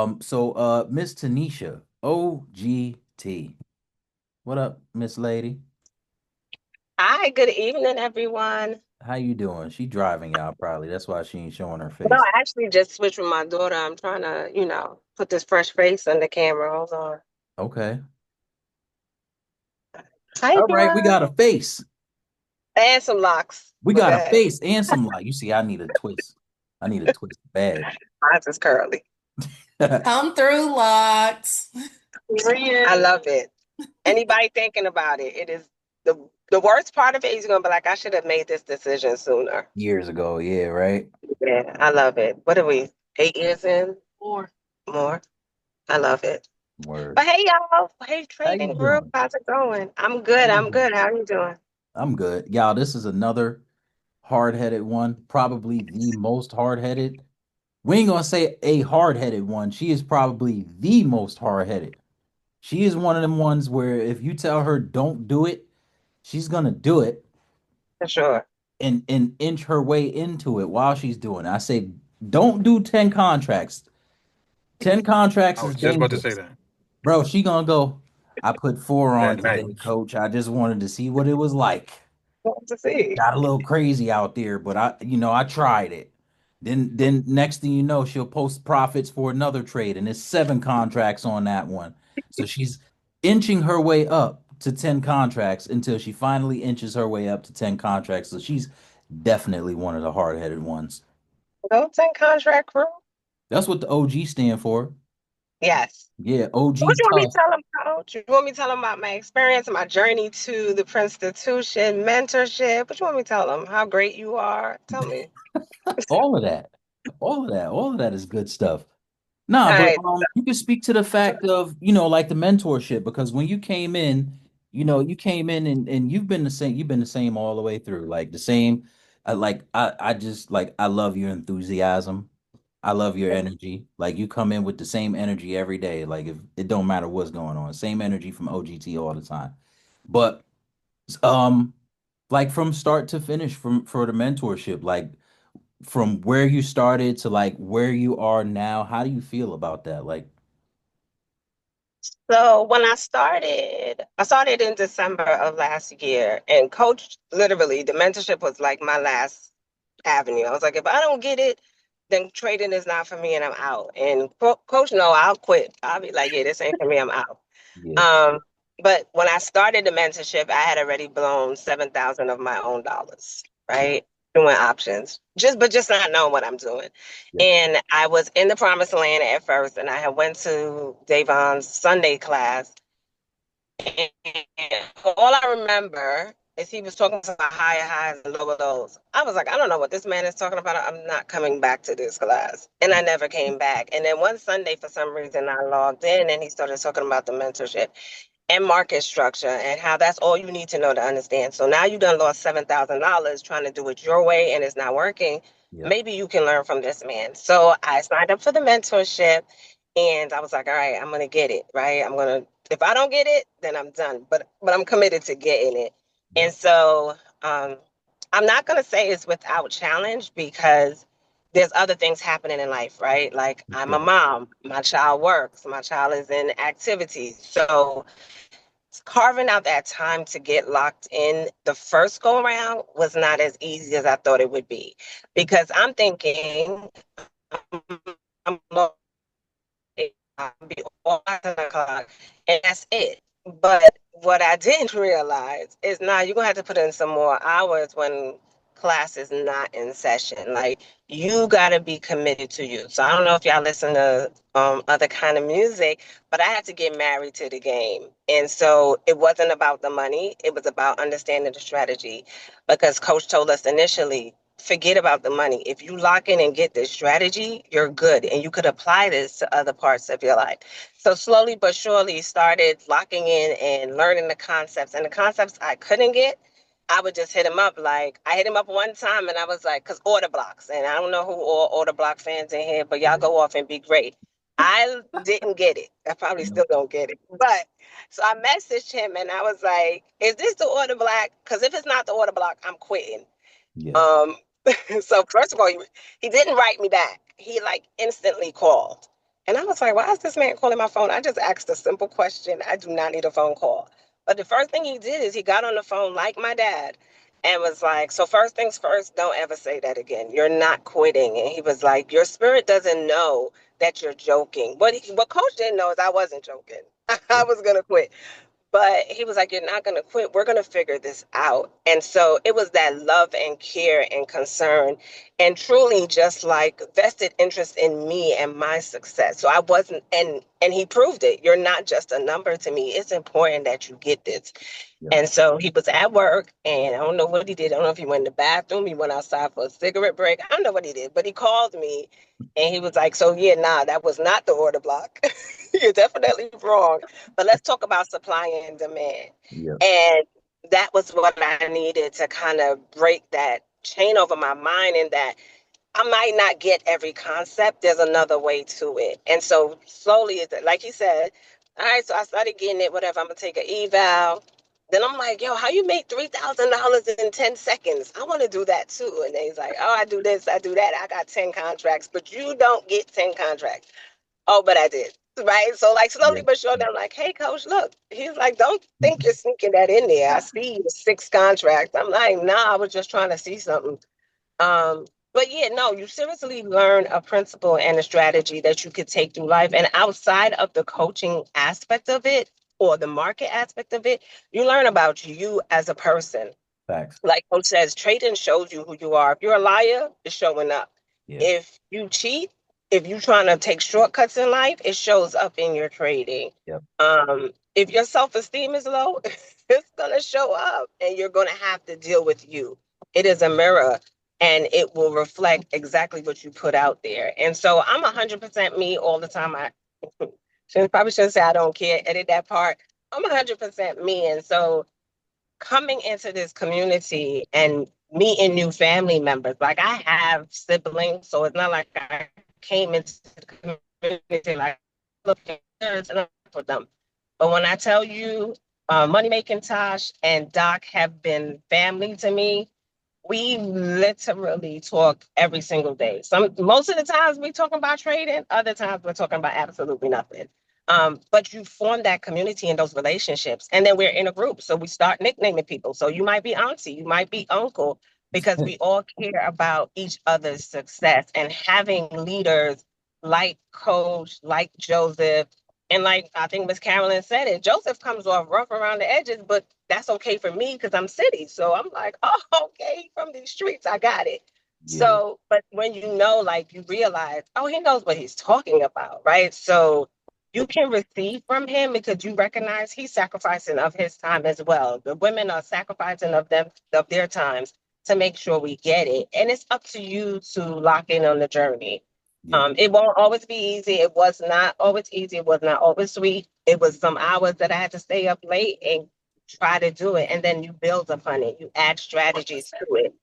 Miss Tanisha OGT. What up, Miss Lady? Hi, good evening, everyone. How you doing? She driving y'all probably. That's why she ain't showing her No, face. I actually just switched with my daughter. I'm trying to, put this fresh face on the camera. Hold on. Okay. How you All right, we doing? got a face. And some locks, We but got a bad. face and some light. You see, I need a twist. I need a twist bad. Mine's is curly. Come through, Locks. I love it. Anybody thinking about it, it is the worst part of it is gonna be like, I should have made this decision sooner. Years ago, yeah, right? Yeah, I love it. What are we? 8 years in? More. I love it. Word. But hey, y'all. Hey, How you trading group. doing? How's it going? I'm How good. you I'm doing? good. How are you doing? I'm good. Y'all, this is another hard-headed one, probably the most hard-headed. We ain't gonna say a hard-headed one. She is probably the most hard-headed. She is one of them ones where if you tell her don't do it, she's gonna do it For sure. and inch her way into it while she's doing it. I say don't do 10 contracts. 10 I contracts was is just about to say dangerous. that. Bro, she gonna go, I put four on today, Nice. coach. I just wanted to see what it was like. Want to see. Got a little crazy out there, but I tried it. Then next thing you know, she'll post profits for another trade, and it's seven contracts on that one. So she's inching her way up to 10 contracts until she finally inches her way up to 10 contracts. So she's definitely one of the hard-headed ones. Golden contract crew? That's what the OG stand for. Yes. Yeah, What OG you want me to tough. tell them, coach? You want me to tell them about my experience, my journey to the Princeton mentorship? What you want me to tell them? How great you are? Tell me. All of that. All of that is good stuff. Nah, All but right. you can speak to the fact of, like the mentorship because when you came in, you came in and you've been the same all the way through. Like the same I just like I love your enthusiasm. I love your energy. Like you come in with the same energy every day. Like if it don't matter what's going on. Same energy from OGT all the time. But um like from start to finish from for the mentorship, like from where you started to like where you are now, how do you feel about that? Like, So when I started in December of last year, and coach literally the mentorship was like my last avenue. I was like, if I don't get it, then trading is not for me, and I'm out. And coach, no, I'll quit. I'll be like, yeah, this ain't for me. I'm out. yeah, Um, but when I started the mentorship, I had already blown 7,000 of my own dollars, right? Doing options, just not knowing what I'm doing. yeah, And I was in the promised land at first, and I had went to Davon's Sunday class, and all I remember is he was talking about higher highs and lower lows. I was like, I don't know what this man is talking about. I'm not coming back to this class. And I never came back. And then one Sunday, for some reason, I logged in and he started talking about the mentorship and market structure and how that's all you need to know to understand. So now you done lost $7,000 trying to do it your way and it's not working. yeah, Maybe you can learn from this man. So I signed up for the mentorship and I was like, all right, I'm gonna get it, right? I'm gonna if I don't get it, then I'm done. But I'm committed to getting it. yeah, And so I'm not gonna say it's without challenge because there's other things happening in life, right? Like for I'm a sure. mom, my child works, my child is in activities. So carving out that time to get locked in the first go around was not as easy as I thought it would be because I'm thinking I'm going to be on 10 o'clock and that's it. But what I didn't realize is now you're gonna have to put in some more hours when class is not in session. Like you gotta be committed to you. So I don't know if y'all listen to other kind of music, but I had to get married to the game. And so it wasn't about the money, it was about understanding the strategy. Because coach told us initially, forget about the money. If you lock in and get this strategy, you're good. And you could apply this to other parts of your life. So slowly but surely started locking in and learning the concepts. And the concepts I couldn't get, I would just hit him up. Like I hit him up one time and I was like, because order blocks. And I don't know who all order block fans in here, but y'all Yeah. go off and be great. I didn't get it. I probably No. still don't get it. But so I messaged him and I was like, is this the order block? Because if it's not the order block, I'm quitting. Yeah. Um, so first of all, he didn't write me back. He like instantly called. And I was like, why is this man calling my phone? I just asked a simple question. I do not need a phone call. But the first thing he did is he got on the phone like my dad and was like, so first things first, don't ever say that again. You're not quitting. And he was like, your spirit doesn't know that you're joking. What coach didn't know is I wasn't joking. I Yeah. was going to quit. But he was like, you're not going to quit. We're going to figure this out. And so it was that love and care and concern and truly just like vested interest in me and my success. So I wasn't, and he proved it. You're not just a number to me. It's important that you get this. Yeah. And so he was at work, and I don't know what he did. I don't know if he went in the bathroom, he went outside for a cigarette break. I don't know what he did, but he called me and he was like, so yeah, nah, that was not the order block. You're definitely wrong. But let's talk about supply and demand. Yeah. And that was what I needed to kind of break that chain over my mind, and that I might not get every concept. There's another way to it. And so slowly, like he said, all right, so I started getting it, whatever. I'm going to take an eval. Then I'm like, yo, how you make $3,000 in 10 seconds? I want to do that too. And then he's like, oh, I do this, I do that. I got 10 contracts, but you don't get 10 contracts. Oh, but I did. Right. So, like, slowly Yeah. but surely, I'm like, hey, coach, look. He's like, don't think you're sneaking that in there. I see you 6 contracts. I'm like, nah, I was just trying to see something. Um, but yeah, no, you seriously learn a principle and a strategy that you could take through life. And outside of the coaching aspect of it or the market aspect of it, you learn about you as a person. Facts. Like Coach says, trading shows you who you are. If you're a liar, it's showing up. Yeah. If you cheat, if you're trying to take shortcuts in life, it shows up in your trading. Yep. If your self-esteem is low, it's gonna show up and you're gonna have to deal with you. It is a mirror and it will reflect exactly what you put out there. And so I'm 100% me all the time. I probably shouldn't say I don't care, edit that part. I'm 100% me. And so coming into this community and meeting new family members. Like I have siblings, so it's not like I came into the community like looking for them. But when I tell you, Money Making Tosh and Doc have been family to me. We literally talk every single day. Most of the times we talking about trading, other times we're talking about absolutely nothing. But you form that community and those relationships, and then we're in a group, so we start nicknaming people. So you might be auntie, you might be uncle, because we all care about each other's success. And having leaders like Coach, like Joseph, and like I think Miss Carolyn said it, Joseph comes off rough around the edges, but that's okay for me because I'm city. So I'm like, oh, okay, from these streets, I got it. Yeah. So, but when you know, like you realize, oh, he knows what he's talking about, right? So you can receive from him because you recognize he's sacrificing of his time as well. The women are sacrificing of their times to make sure we get it. And it's up to you to lock in on the journey. Yeah. It won't always be easy. It was not always easy. It was not always sweet. It was some hours that I had to stay up late and try to do it. And then you build upon it. You add strategies to it.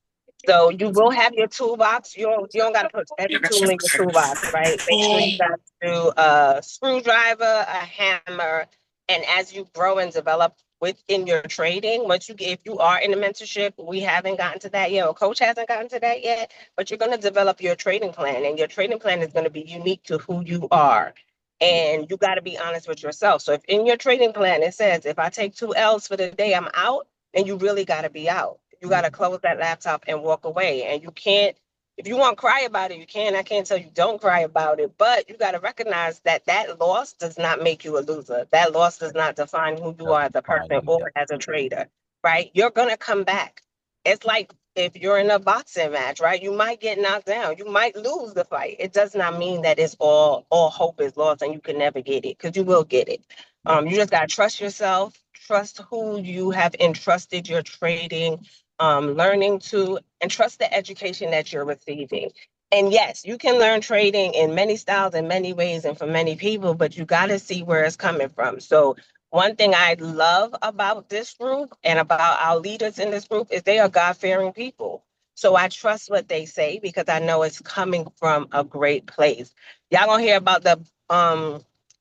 So you will have your toolbox. You don't got to put every tool in your toolbox, right? Make sure you got to a screwdriver, a hammer, and as you grow and develop within your trading, if you are in a mentorship, we haven't gotten to that yet, or coach hasn't gotten to that yet, but you're going to develop your trading plan, and your trading plan is going to be unique to who you are. Yeah. And you got to be honest with yourself. So if in your trading plan it says if I take 2 L's for the day, I'm out, then you really got to be out. You got Yeah. to close that laptop and walk away. And you can't, if you want to cry about it, you can. I can't tell you don't cry about it, but you got to recognize that that loss does not make you a loser. That loss does not define who you That's are as a fine. person or Yeah. as a trader, right? You're going to come back. It's like if you're in a boxing match, right? You might get knocked down. You might lose the fight. It does not mean that it's all hope is lost and you can never get it because you will get it. Yeah. You just got to trust yourself, trust who you have entrusted your trading learning to, and trust the education that you're receiving. And yes, you can learn trading in many styles, in many ways, and for many people, but you got to see where it's coming from. So, one thing I love about this group and about our leaders in this group is they are God fearing people. So, I trust what they say because I know it's coming from a great place. Y'all gonna hear about the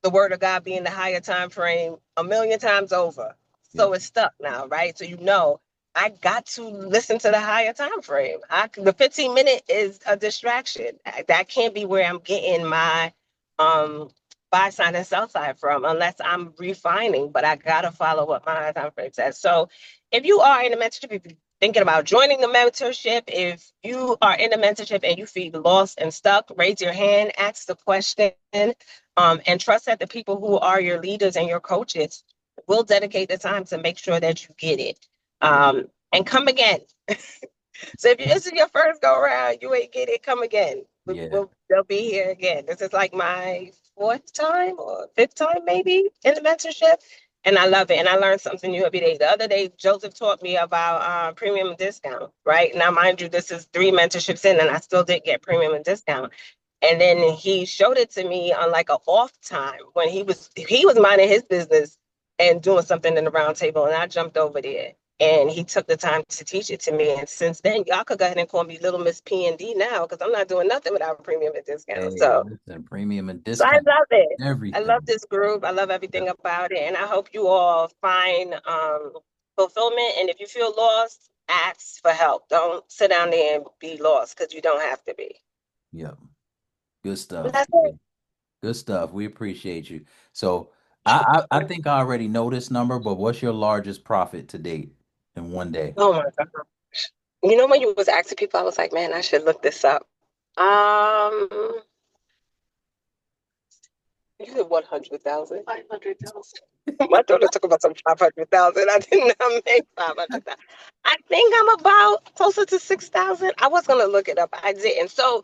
word of God being the higher time frame a million times over. Yeah. So it's stuck now, right? So you know I got to listen to the higher time frame. The 15-minute is a distraction. That can't be where I'm getting my um buy side and sell side from unless I'm refining, but I gotta follow what my time frame says. So if you are in a mentorship, if you're thinking about joining the mentorship, if you are in a mentorship and you feel lost and stuck, raise your hand, ask the question, and trust that the people who are your leaders and your coaches will dedicate the time to make sure that you get it. And come again. So if this is your first go around, you ain't get it, come again. Yeah. They'll be here again. This is like my fourth time or fifth time maybe in the mentorship. And I love it. And I learned something new every day. The other day, Joseph taught me about premium discount, right? Now, mind you, this is 3 mentorships in, and I still did get premium and discount. And then he showed it to me on like an off time when he was minding his business and doing something in the round table, and I jumped over there. And he took the time to teach it to me. And since then, y'all could go ahead and call me Little Miss P and D now because I'm not doing nothing without premium and discount. Hey, So, listen, premium and so I discount, love it. I love everything. this group. I love Yeah. everything about it. And I hope you all find fulfillment. And if you feel lost, ask for help. Don't sit down there and be lost because you don't have to be. Yeah. Good stuff. That's it. Good stuff. We appreciate you. So I think I already know this number, but what's your largest profit to date in one day? Oh my God. You know, when you was asking people, I was like, man, I should look this up. Um, you said 100,000. 500,000. My daughter took about some 500,000. I did not make 500,000. I think I'm about closer to 6,000. I was gonna look it up. I didn't. So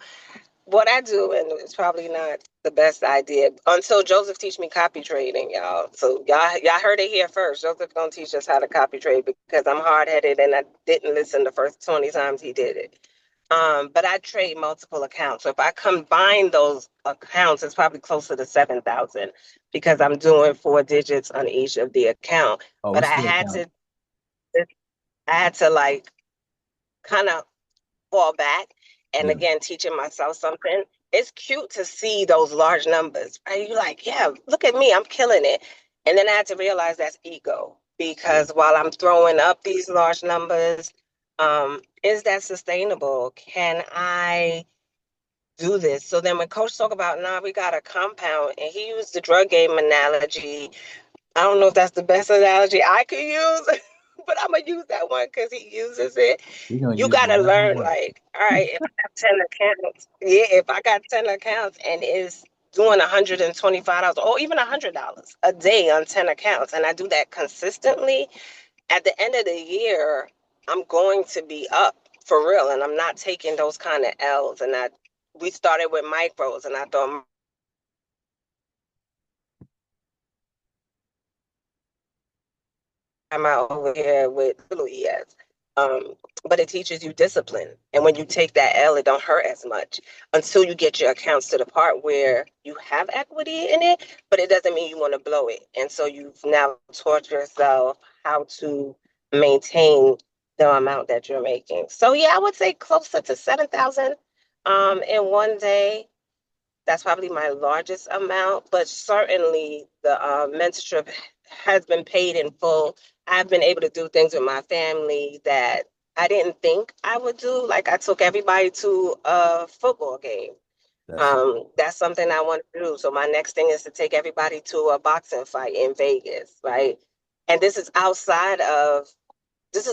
what I do, and it's probably not the best idea until Joseph teach me copy trading, y'all. So y'all heard it here first. Joseph gonna teach us how to copy trade because I'm hard headed and I didn't listen the first 20 times he did it. But I trade multiple accounts. So if I combine those accounts, it's probably closer to 7,000 because I'm doing 4 digits on each of the account. Oh, But it's the account. I had to like kind of fall back. And Yeah. again, teaching myself something. It's cute to see those large numbers. Right? You're like, yeah, look at me, I'm killing it. And then I had to realize that's ego Yeah. because while I'm throwing up these large numbers, is that sustainable? Can I do this? So then when coach talk about, nah, we got a compound, and he used the drug game analogy. I don't know if that's the best analogy I could use, but I'm gonna use that one because he uses it. We're gonna You use gotta whatever you learn, want. like, all right, if I got 10 accounts, yeah, if I got 10 accounts and it's doing $125 or even $100 a day on 10 accounts, and I do that consistently, at the end of the year, I'm going to be up for real, and I'm not taking those kind of L's. And I we started with micros, and I thought I'm out over here with little ES. Um, but it teaches you discipline. And when you take that L, it don't hurt as much until you get your accounts to the part where you have equity in it, but it doesn't mean you want to blow it. And so you've now taught yourself how to maintain the amount that you're making. So yeah, I would say closer to 7,000 in one day. That's probably my largest amount, but certainly the mentorship has been paid in full. I've been able to do things with my family that I didn't think I would do. Like I took everybody to a football game. That's That's something I want to do. So my next thing is to take everybody to a boxing fight in Vegas, right? And this is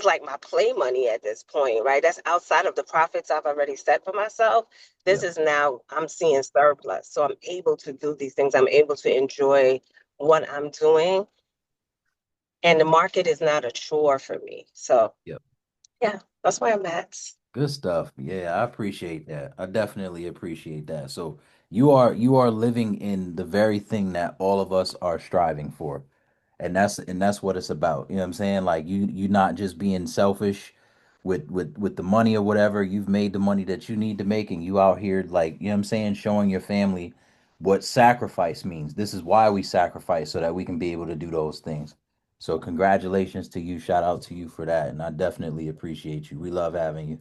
like my play money at this point, right? That's outside of the profits I've already set for myself. This yeah. is now I'm seeing surplus. So I'm able to do these things. I'm able to enjoy what I'm doing. And the market is not a chore for me. So Yeah. yeah, that's where I'm at. Good stuff. Yeah, I appreciate that. I definitely appreciate that. So you are living in the very thing that all of us are striving for. And that's what it's about. You know what I'm saying? Like you're not just being selfish with the money or whatever. You've made the money that you need to make and you out here like, you know what I'm saying, showing your family what sacrifice means. This is why we sacrifice so that we can be able to do those things. So congratulations to you. Shout out to you for that. And I definitely appreciate you. We love having you.